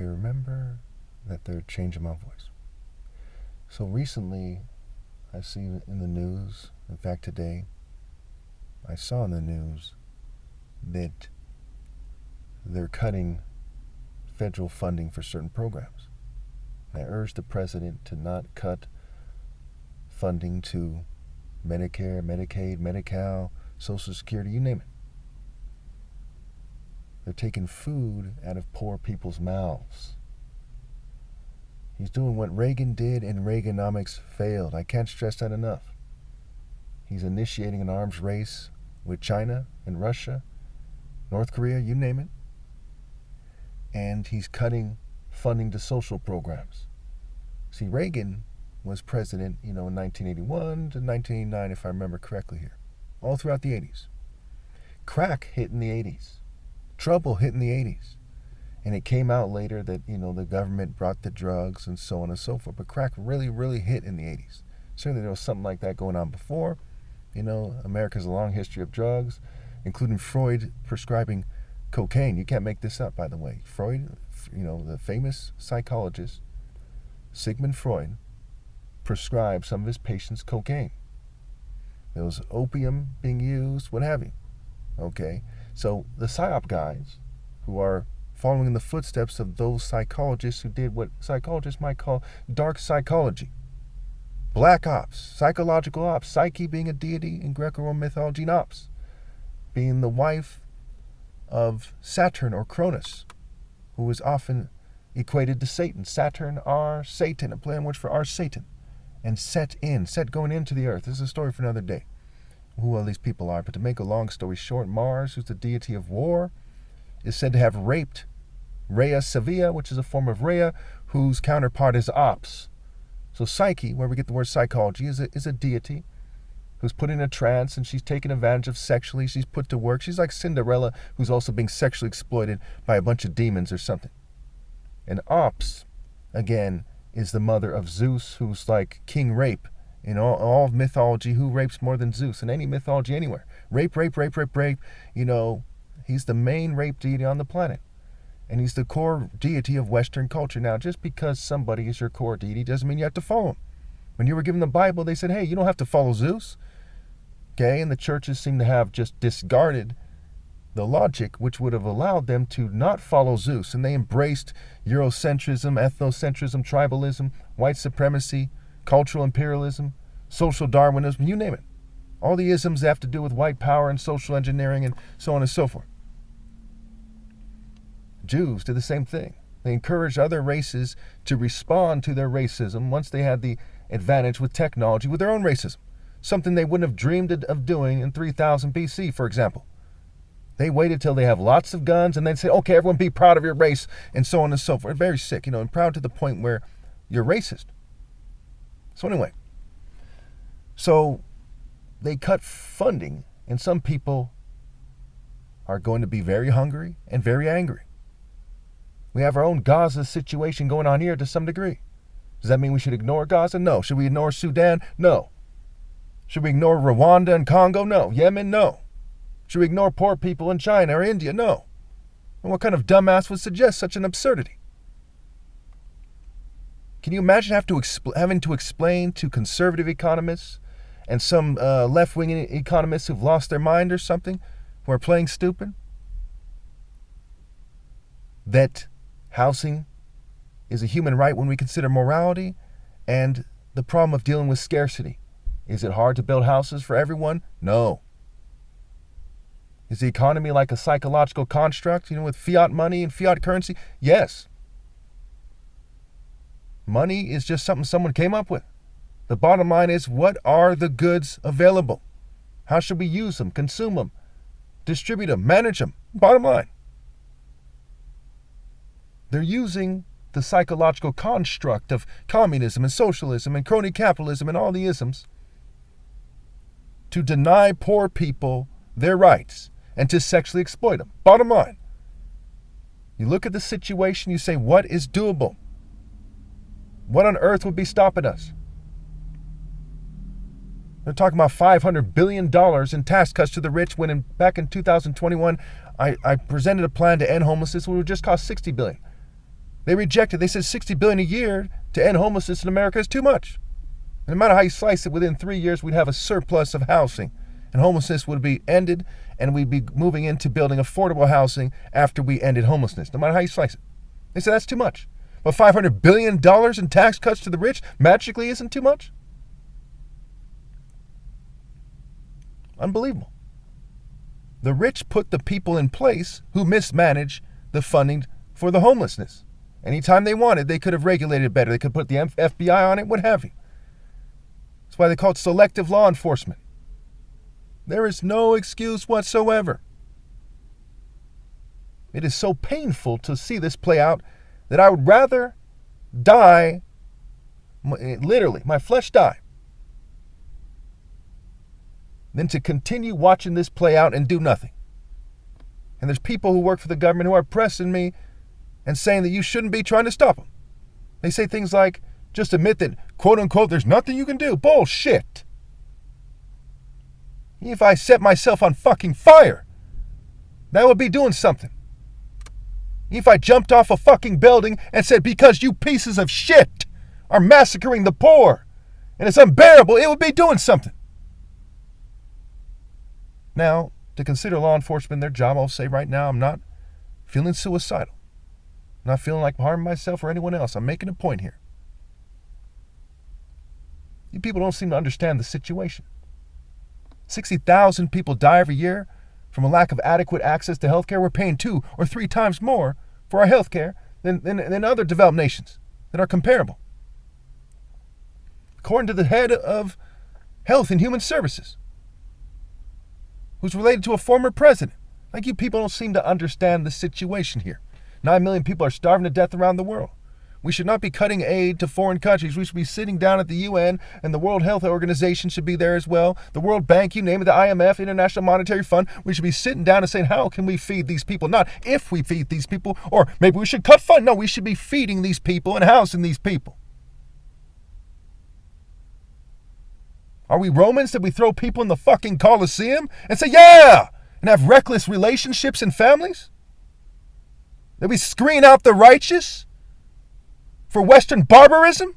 Okay, remember that they're changing my voice. So recently, I see in the news, in fact today, I saw in the news that they're cutting federal funding for certain programs. I urge the president to not cut funding to Medicare, Medicaid, Medi-Cal, Social Security, you name it. They're taking food out of poor people's mouths. He's doing what Reagan did and Reaganomics failed. I can't stress that enough. He's initiating an arms race with China and Russia, North Korea, you name it. And he's cutting funding to social programs. See, Reagan was president, in 1981 to 1989, if I remember correctly here, all throughout the 80s. Crack hit in the 80s. Trouble hit in the 80s. And it came out later that, the government brought the drugs and so on and so forth. But crack really, really hit in the 80s. Certainly there was something like that going on before. America's a long history of drugs, including Freud prescribing cocaine. You can't make this up, by the way. Freud, the famous psychologist, Sigmund Freud, prescribed some of his patients cocaine. There was opium being used, what have you. Okay, so the PSYOP guys, who are following in the footsteps of those psychologists who did what psychologists might call dark psychology, black ops, psychological ops, Psyche being a deity in Greco-Roman mythology, and ops being the wife of Saturn or Cronus, who is often equated to Satan. Saturn, R, Satan, a play on words for R, Satan. And set going into the earth. This is a story for another day, who all these people are. But to make a long story short, Mars, who's the deity of war, is said to have raped Rhea Sevilla, which is a form of Rhea, whose counterpart is Ops. So Psyche, where we get the word psychology, is a deity who's put in a trance, and she's taken advantage of sexually. She's put to work. She's like Cinderella, who's also being sexually exploited by a bunch of demons or something. And Ops, again, is the mother of Zeus, who's like King Rape in all of mythology. Who rapes more than Zeus in any mythology anywhere? Rape. He's the main rape deity on the planet. And he's the core deity of Western culture. Now, just because somebody is your core deity doesn't mean you have to follow him. When you were given the Bible, they said, hey, you don't have to follow Zeus. Okay, and the churches seem to have just discarded the logic which would have allowed them to not follow Zeus. And they embraced Eurocentrism, ethnocentrism, tribalism, white supremacy, cultural imperialism, social Darwinism, you name it. All the isms that have to do with white power and social engineering and so on and so forth. Jews did the same thing. They encouraged other races to respond to their racism once they had the advantage with technology with their own racism. Something they wouldn't have dreamed of doing in 3000 BC, for example. They waited till they have lots of guns and then say, okay, everyone be proud of your race and so on and so forth. Very sick, and proud to the point where you're racist. So anyway, they cut funding, and some people are going to be very hungry and very angry. We have our own Gaza situation going on here to some degree. Does that mean we should ignore Gaza? No. Should we ignore Sudan? No. Should we ignore Rwanda and Congo? No. Yemen? No. Should we ignore poor people in China or India? No. And what kind of dumbass would suggest such an absurdity? Can you imagine having to explain to conservative economists and some left-wing economists who've lost their mind or something, who are playing stupid, that housing is a human right when we consider morality and the problem of dealing with scarcity? Is it hard to build houses for everyone? No. Is the economy like a psychological construct, with fiat money and fiat currency? Yes. Money is just something someone came up with. The bottom line is, what are the goods available? How should we use them, consume them, distribute them, manage them? Bottom line. They're using the psychological construct of communism and socialism and crony capitalism and all the isms to deny poor people their rights and to sexually exploit them. Bottom line. You look at the situation, you say, what is doable? What on earth would be stopping us? They're talking about $500 billion in tax cuts to the rich when back in 2021, I presented a plan to end homelessness which would just cost $60 billion. They rejected. They said $60 billion a year to end homelessness in America is too much. And no matter how you slice it, within 3 years, we'd have a surplus of housing. And homelessness would be ended, and we'd be moving into building affordable housing after we ended homelessness, no matter how you slice it. They said that's too much. But $500 billion in tax cuts to the rich magically isn't too much? Unbelievable. The rich put the people in place who mismanage the funding for the homelessness. Anytime they wanted, they could have regulated it better. They could put the FBI on it, what have you. That's why they call it selective law enforcement. There is no excuse whatsoever. It is so painful to see this play out that I would rather die, literally, my flesh die, than to continue watching this play out and do nothing. And there's people who work for the government who are pressing me and saying that you shouldn't be trying to stop them. They say things like, just admit that, quote unquote, there's nothing you can do. Bullshit. If I set myself on fucking fire, that would be doing something. If I jumped off a fucking building and said, because you pieces of shit are massacring the poor and it's unbearable, it would be doing something. Now, to consider law enforcement their job, I'll say right now, I'm not feeling suicidal. I'm not feeling like harming myself or anyone else. I'm making a point here. You people don't seem to understand the situation. 60,000 people die every year from a lack of adequate access to health care. We're paying 2 or 3 times more for our health care than other developed nations that are comparable. According to the head of Health and Human Services, who's related to a former president. Like, you people don't seem to understand the situation here. 9 million people are starving to death around the world. We should not be cutting aid to foreign countries. We should be sitting down at the UN, and the World Health Organization should be there as well. The World Bank, you name it, the IMF, International Monetary Fund. We should be sitting down and saying, how can we feed these people? Not if we feed these people, or maybe we should cut fund. No, we should be feeding these people and housing these people. Are we Romans that we throw people in the fucking Colosseum and say, yeah, and have reckless relationships and families? That we screen out the righteous for Western barbarism?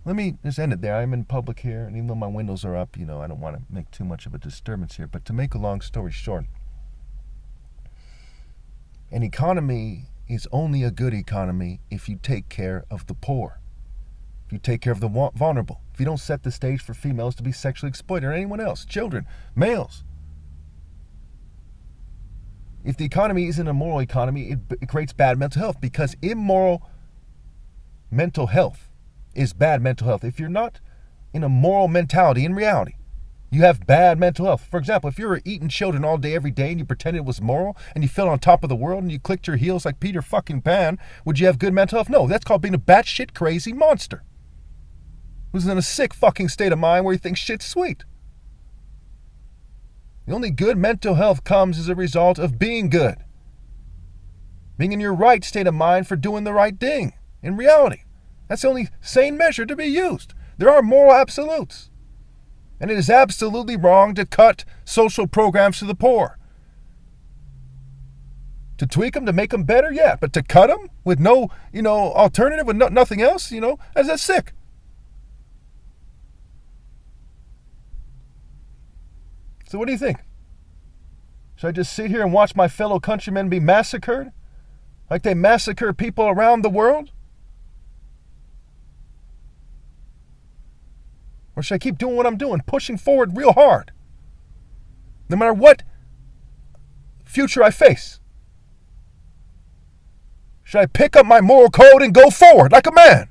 Let me just end it there. I'm in public here, and even though my windows are up, I don't want to make too much of a disturbance here. But to make a long story short, an economy is only a good economy if you take care of the poor, if you take care of the vulnerable, if you don't set the stage for females to be sexually exploited or anyone else, children, males. If the economy isn't a moral economy, it creates bad mental health, because immoral mental health is bad mental health. If you're not in a moral mentality, in reality, you have bad mental health. For example, if you were eating children all day, every day, and you pretended it was moral, and you felt on top of the world, and you clicked your heels like Peter fucking Pan, would you have good mental health? No, that's called being a batshit crazy monster who's in a sick fucking state of mind where he thinks shit's sweet. The only good mental health comes as a result of being good. Being in your right state of mind for doing the right thing. In reality, that's the only sane measure to be used. There are moral absolutes. And it is absolutely wrong to cut social programs to the poor. To tweak them, to make them better, yeah. But to cut them with no, alternative, with nothing else, that's sick. So what do you think? Should I just sit here and watch my fellow countrymen be massacred like they massacre people around the world? Or should I keep doing what I'm doing, pushing forward real hard, no matter what future I face? Should I pick up my moral code and go forward like a man?